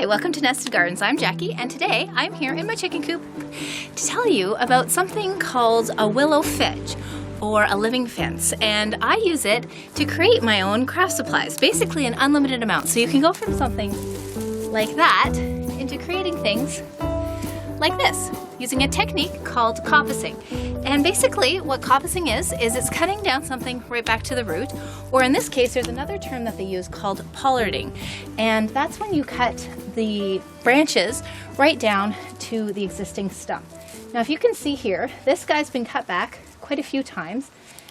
Hi, welcome to Nested Gardens. I'm Jackie, and today I'm here in my chicken coop to tell you about something called a willow fedge, or a living fence, and I use it to create my own craft supplies, basically an unlimited amount. So you can go from something like that into creating things like this, using a technique called coppicing. And basically what coppicing is it's cutting down something right back to the root, or in this case there's another term that they use called pollarding, and that's when you cut the branches right down to the existing stump. Now if you can see here, this guy's been cut back quite a few times.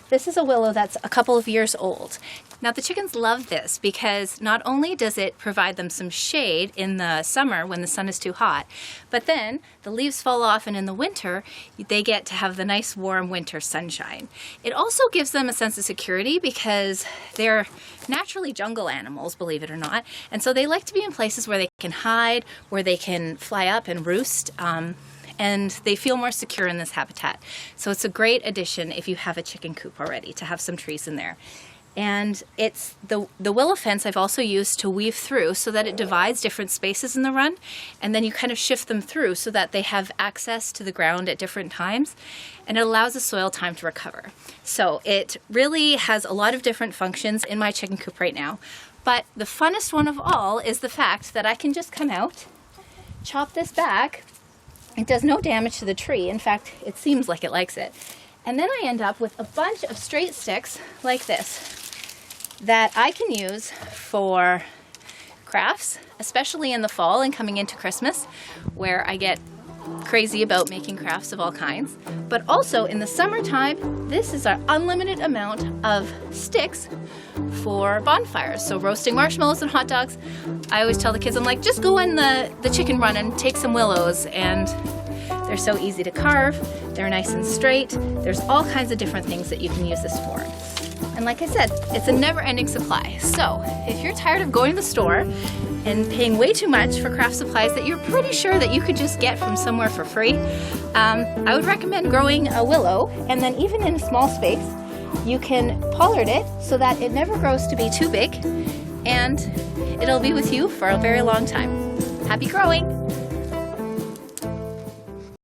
This is a willow that's a couple of years old. Now the chickens love this because not only does it provide them some shade in the summer when the sun is too hot, but then the leaves fall off and in the winter they get to have the nice warm winter sunshine. It also gives them a sense of security because they're naturally jungle animals, believe it or not, and so they like to be in places where they can hide, where they can fly up and roost, and they feel more secure in this habitat. So it's a great addition if you have a chicken coop already to have some trees in there. And it's the willow fence I've also used to weave through so that it divides different spaces in the run, and then you kind of shift them through so that they have access to the ground at different times, and it allows the soil time to recover. So it really has a lot of different functions in my chicken coop right now, but the funnest one of all is the fact that I can just come out, chop this back. It does no damage to the tree. In fact, it seems like it likes it. And then I end up with a bunch of straight sticks like this that I can use for crafts, especially in the fall and coming into Christmas, where I get crazy about making crafts of all kinds. But also in the summertime, this is our unlimited amount of sticks for bonfires. So roasting marshmallows and hot dogs. I always tell the kids, I'm like, just go in the chicken run and take some willows, and they're so easy to carve, they're nice and straight. There's all kinds of different things that you can use this for. And like I said, it's a never-ending supply. So if you're tired of going to the store and paying way too much for craft supplies that you're pretty sure that you could just get from somewhere for free, I would recommend growing a willow, and then even in a small space, you can pollard it so that it never grows to be too big, and it'll be with you for a very long time. Happy growing!